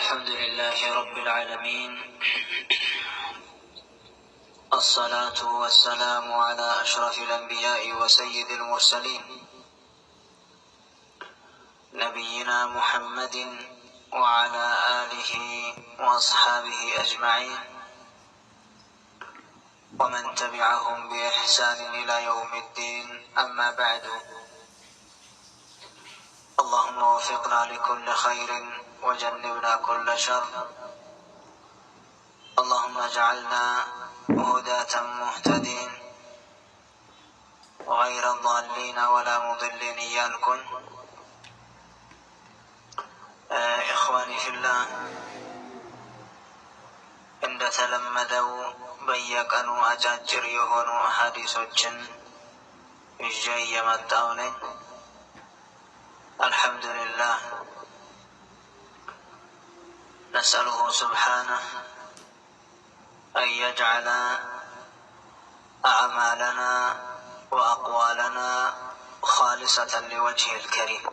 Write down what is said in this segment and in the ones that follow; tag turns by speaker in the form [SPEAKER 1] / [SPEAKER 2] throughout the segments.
[SPEAKER 1] الحمد لله رب العالمين، الصلاة والسلام على أشرف الأنبياء وسيد المرسلين نبينا محمد وعلى آله وأصحابه أجمعين ومن تبعهم بإحسان إلى يوم الدين. أما بعد، اللهم وفقنا لكل خير وجنبنا كل شر. اللهم اجعلنا هداة مهتدين غير ضالين ولا مضلين إياكم. إخواني في الله، እንደተለመደው በየቀኑ አጫጭር የሆኑ ሐዲሶችን ይዤ እየመጣሁ ነኝ። አልሐምዱሊላህ። نسأله سبحانه أن يجعل أعمالنا وأقوالنا خالصة لوجهه الكريم.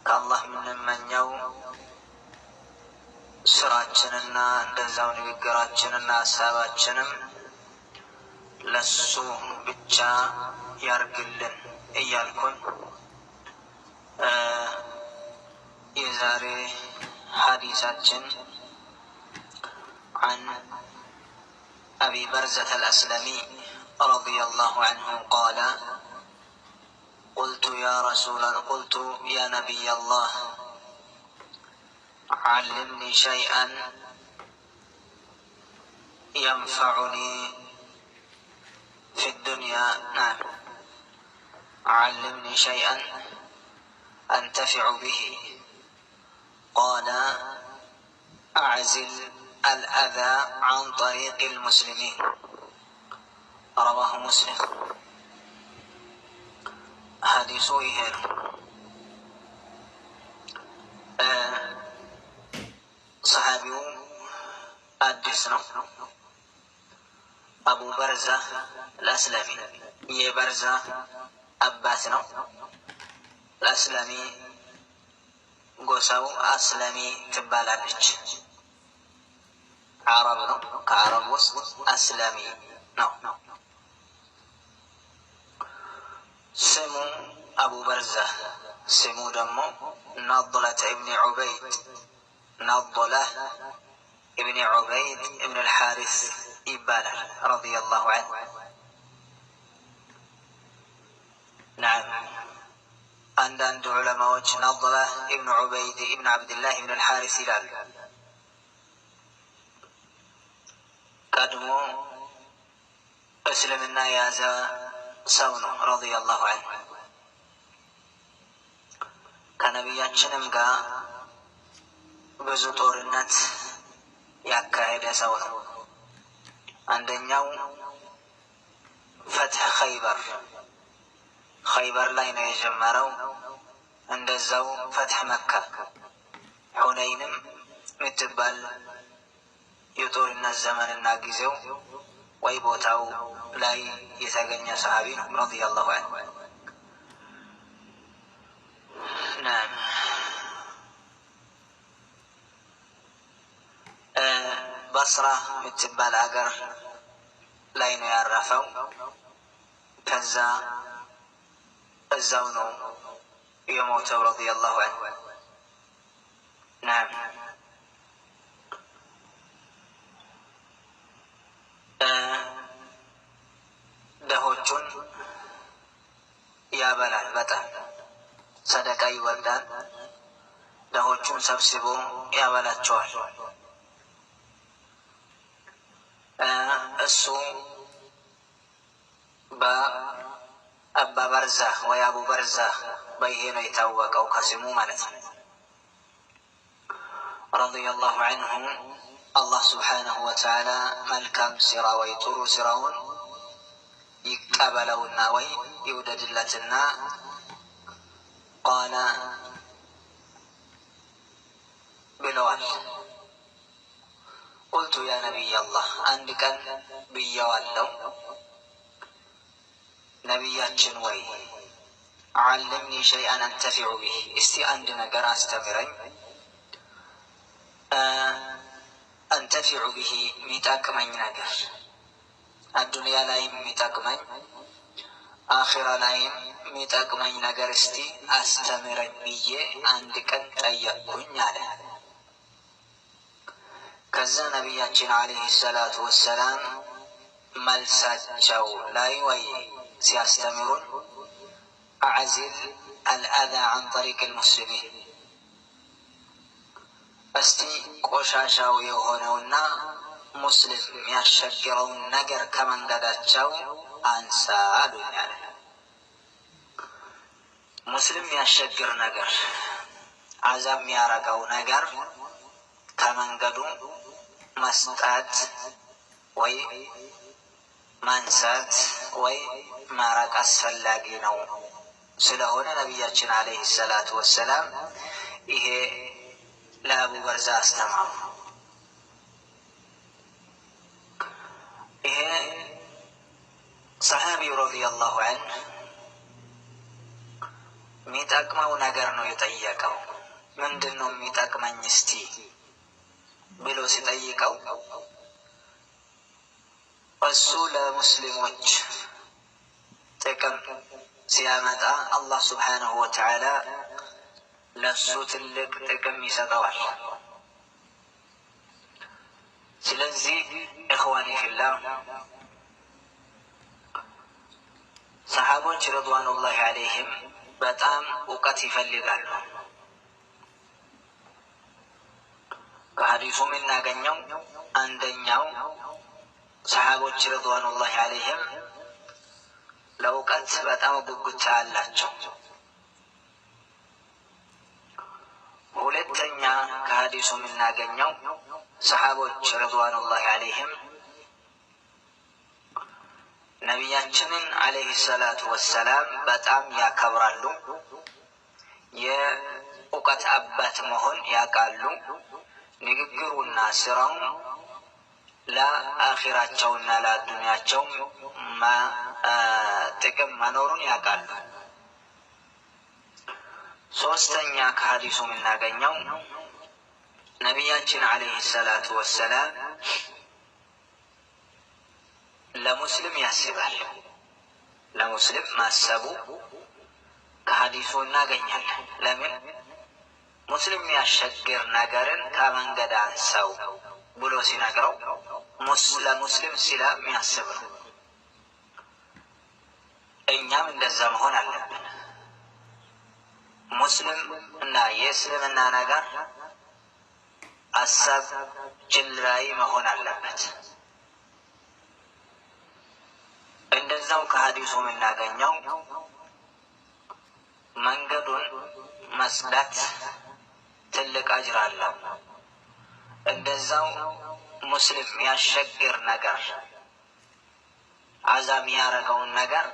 [SPEAKER 1] كالله من يوم ስራችንና እንደዛው ንግግራችንና ሐሳባችንም ለሱ ብቻ ያርግልን እያልኩኝ የዛሬ ሐዲሳችን عن أبي برزة الأسلمي رضي الله عنه قال: قلت يا نبي الله، علمني شيئا ينفعني في الدنيا. نعم، علمني شيئا أنتفع به. قال: أعزل الأذى عن طريق المسلمين. رواه مسلم. حديث ይሄ ሰሃቢው አዲስ ነው። አቡ በርዛ الأسلمي የበርዛ አባት ነው። الأسلمي ጎሳው አስለሚ ትባላለች። አረብ ነው። ከአረብ ውስጥ አስለሚ ነው። ስሙ አቡ በርዛ፣ ስሙ ደግሞ ነضلة ابن عبيد ابن الحارث ይባላል رضي الله عنه. نعم، አንዳንድ ዑለማዎች ነضلة ابن عبيد ابن عبد الله ابن الحارث ይላሉ። ቀድሞ እስልምና የያዘ ሰው ነው رضي الله عنه። ከነቢያችንም ጋር ብዙ ጦርነት ያካሄደ ሰው ነው። አንደኛው ፈትሕ ኸይበር ላይ ነው የጀመረው። እንደዛው ፈትሕ መካ፣ ሁነይንም የምትባል የጦርነት ዘመንና ጊዜው ወይ ቦታው ላይ የተገኘ ሰሃቢ ነው رضي الله عنه። نعم، በስራ የምትባል አገር ላይ ነው ያረፈው። ከዛ እዛው ነው የሞተው رضي الله عنه። نعم، ደሆቹን ያበላል። በጣም ሰደቃ ይወዳል። ደሆቹን ሰብስቦ ያበላቸዋል። እሱ በአባ በርዛ ወይ አቡ በርዛ በይሄ ነው የታወቀው ከስሙ ማለት ነው رضي الله عنه። አላህ ስብሓነሁ ወተዓላ መልካም ስራ ወይ ጥሩ ስራውን ይቀበለውና ወይ ይውደድለትና ቃለ ብለዋል። ቁልቱ ያ ነቢይ አላህ፣ አንድ ቀን ብየዋለው ነቢያችን ወይ علمني شيئا أنتفع به، እስቲ አንድ ነገር አስተምረኝ أنتفع به ميتاكمين نجر الدنيا لايم ميتاكمين آخر لايم ميتاكمين نجر استي أستمر بيه عندك أيكون على كذا نبياتنا عليه الصلاة والسلام ملسات جو لا يوي سيستمرون أعزل الأذى عن طريق المسلمين استي ቆሻሻው የሆነውና ሙስሊም የሚያሸግረው ነገር ከመንገዳቸው አንሳ አሉኛል። ሙስሊም የሚያሸግር ነገር አዛብ የሚያረጋው ነገር ከመንገዱ መስጠት ወይ ማንሳት ወይ ማራቅ አስፈላጊ ነው። ስለሆነ ነቢያችን አለይሂ ሰላቱ ወሰላም ይሄ لأبو برزة استمعوا إيه صحابي رضي الله عنه ميتاكمو نقرنو يطيقو من دنو ميتاكما نستي بلو سيطيقو السول مسلموش تكم سيامتا الله سبحانه وتعالى ለሱ ትልቅ ጥቅም ይሰጠዋል። ስለዚህ ኢኽዋኒ ፊላህ ሰሃቦች ረድዋኑላሂ ዐለይሂም በጣም እውቀት ይፈልጋሉ። ከሐዲሱ የምናገኘው አንደኛው ሰሃቦች ረድዋኑላሂ ዐለይሂም ለእውቀት በጣም ጉጉት አላቸው። ሁለተኛ ከሐዲሱ የምናገኘው ሰሃቦች ረድዋኑላሂ ዐለይሂም ነቢያችንን ዐለይሂ ሰላቱ ወሰላም በጣም ያከብራሉ። የእውቀት አባት መሆን ያውቃሉ። ንግግሩና ስራው ለአኺራቸውና ለዱንያቸው ጥቅም መኖሩን ያውቃሉ። ሶስተኛ ከሐዲሱ የምናገኘው ነቢያችን ዐለይሂ ሰላቱ ወሰላም ለሙስሊም ያስባል። ለሙስሊም ማሰቡ ከሐዲሱ እናገኛለን። ለምን ሙስሊም ያሸግር ነገርን ከመንገድ አንሰው ብሎ ሲነግረው ለሙስሊም ስለሚያስብ ነው። እኛም እንደዛ መሆን አለብን። ሙስሊም እና የእስልምና ነገር አሳብ ጅልራይ መሆን አለበት። እንደዛው ከሐዲሱ የምናገኘው መንገዱን መስዳት ትልቅ አጅር አለው። እንደዛው ሙስሊም ያሸግር ነገር አዛም ያረገውን ነገር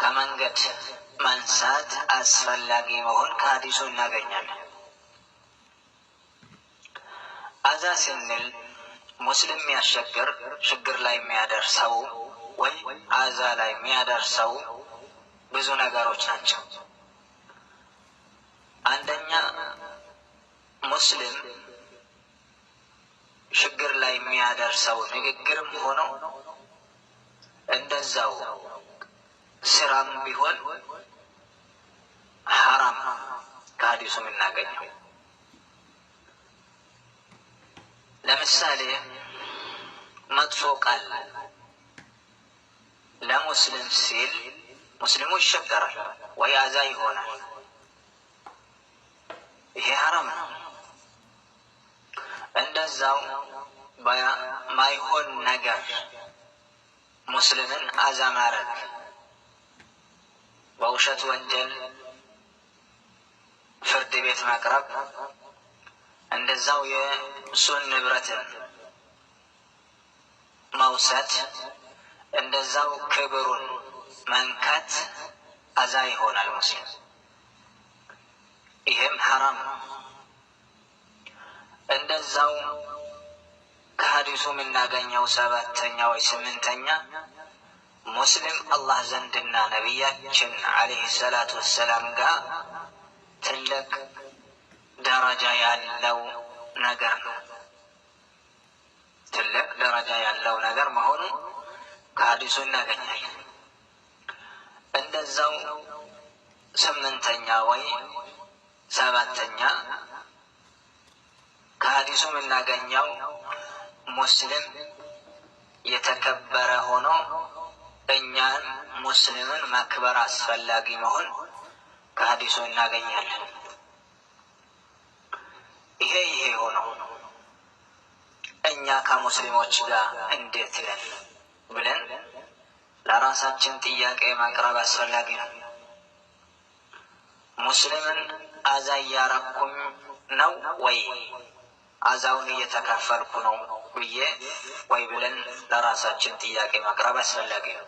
[SPEAKER 1] ከመንገድ ማንሳት አስፈላጊ መሆን ከሐዲሱ እናገኛለን። አዛ ስንል ሙስሊም ያሸግር ችግር ላይ የሚያደርሰው ወይ አዛ ላይ የሚያደርሰው ብዙ ነገሮች ናቸው። አንደኛ ሙስሊም ችግር ላይ የሚያደርሰው ንግግርም ሆኖ እንደዛው ስራም ቢሆን ሐራም ከሐዲሱ የምናገኘው። ለምሳሌ መጥፎ ቃል ለሙስሊም ሲል ሙስሊሙ ይሸገራል ወይ አዛ ይሆናል። ይሄ ሐራም ነው። እንደዛው በማይሆን ነገር ሙስሊምን አዛ ማረግ፣ በውሸት ወንጀል ፍርድ ቤት ማቅረብ፣ እንደዛው የሱን ንብረትን መውሰድ፣ እንደዛው ክብሩን መንካት አዛ ይሆናል ሙስሊም። ይሄም ሐራም ነው። እንደዛው ከሐዲሱ የምናገኘው ሰባተኛ ወይ ስምንተኛ ሙስሊም አላህ ዘንድና ነቢያችን ዐለይሂ ሰላቱ ወሰላም ጋር ትልቅ ደረጃ ያለው ነገር ነው። ትልቅ ደረጃ ያለው ነገር መሆኑ ከሐዲሱ እናገኛለን። እንደዛው ስምንተኛ ወይ ሰባተኛ ከሐዲሱ የምናገኘው ሙስሊም የተከበረ ሆኖ እኛን ሙስሊምን ማክበር አስፈላጊ መሆን ከሐዲሱ እናገኛለን። ይሄ ሆኖ እኛ ከሙስሊሞች ጋር እንዴት ነን ብለን ለራሳችን ጥያቄ ማቅረብ አስፈላጊ ነው። ሙስሊምን አዛ እያረኩኝ ነው ወይ አዛውን እየተካፈልኩ ነው ብዬ ወይ ብለን ለራሳችን ጥያቄ ማቅረብ አስፈላጊ ነው።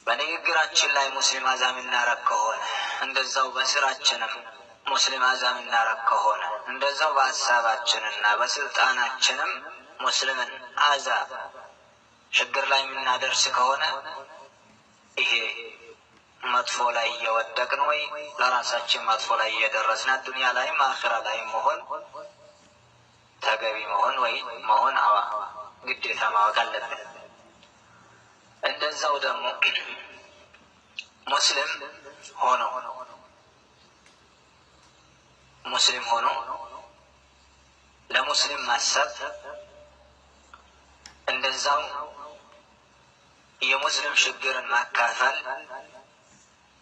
[SPEAKER 1] በንግግራችን ላይ ሙስሊም አዛ የምናረግ ከሆነ እንደዛው በስራችንም ሙስሊም አዛ የምናረግ ከሆነ እንደዛው በሀሳባችንና በስልጣናችንም ሙስሊምን አዛ ችግር ላይ የምናደርስ ከሆነ ይሄ መጥፎ ላይ እየወደቅን ወይ ለራሳችን መጥፎ ላይ እየደረስን ዱንያ ላይም አኺራ ላይም መሆን ተገቢ መሆን ግዴታ ማወቅ አለብን። እንደዛው ደግሞ ሙስሊም ሆኖ ለሙስሊም ማሰብ እንደዛው የሙስሊም ችግርን ማካፈል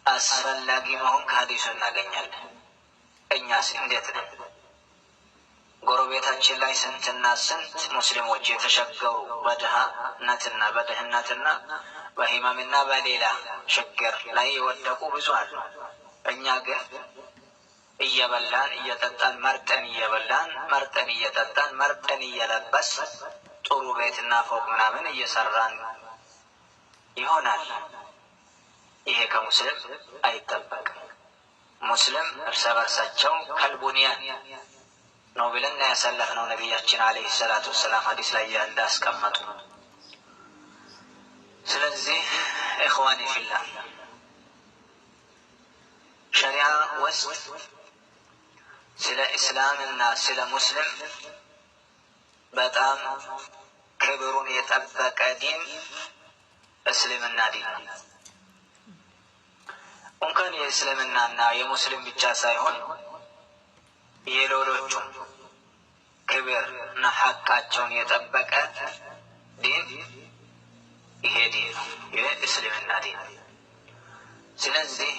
[SPEAKER 1] አስፈላጊ መሆን ከሐዲሱ እናገኛለን። እኛስ እንዴት ነን? ጎረቤታችን ላይ ስንትና ስንት ሙስሊሞች የተቸገሩ በድህነትና በሂማምና በሌላ ችግር ላይ የወደቁ ብዙ አሉ። እኛ ግን እየበላን እየጠጣን መርጠን እየጠጣን መርጠን እየለበስ ጥሩ ቤትና ፎቅ ምናምን እየሰራን ይሆናል። ይሄ ከሙስሊም አይጠበቅም። ሙስሊም እርስ በርሳቸው ከልቡንያን ነው ብለን ያሳለፍነው ነቢያችን አለይሂ ሰላቱ ወሰላም ሐዲስ ላይ እንዳስቀመጡ። ስለዚህ ኢኽዋኒ ፊላህ ሸሪዓ ውስጥ ስለ እስላምና ስለ ሙስሊም በጣም ክብሩን የጠበቀ ዲን እስልምና ዲን ነው። እንኳን የእስልምናና የሙስሊም ብቻ ሳይሆን የሌሎቹም ክብርና ሐቃቸውን የጠበቀ ዲን ይሄ ዲን ነው፣ የእስልምና ዲን። ስለዚህ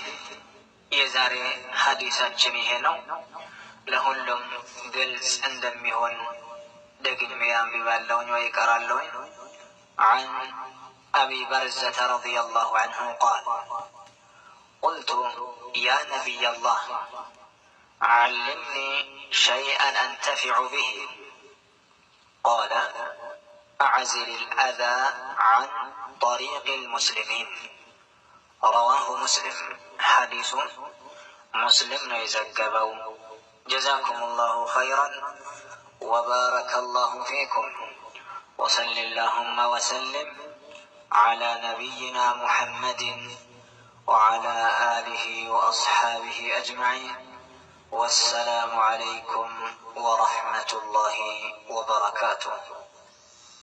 [SPEAKER 1] የዛሬ ሐዲሳችን ይሄ ነው። ለሁሉም ግልጽ እንደሚሆን ደግሜ አንብባለሁኝ ወይ እቀራለሁኝ። عن أبي برزة رضي الله عنه قال: قلت يا نبي الله علمني شيئا أنتفع به. قال: أعزل الأذى عن طريق المسلمين. رواه مسلم. حديث مسلم يزكبوا. جزاكم الله خيرا وبارك الله فيكم، وصل اللهم وسلم على نبينا محمد وعلى آله وأصحابه أجمعين، والسلام عليكم ورحمة الله وبركاته.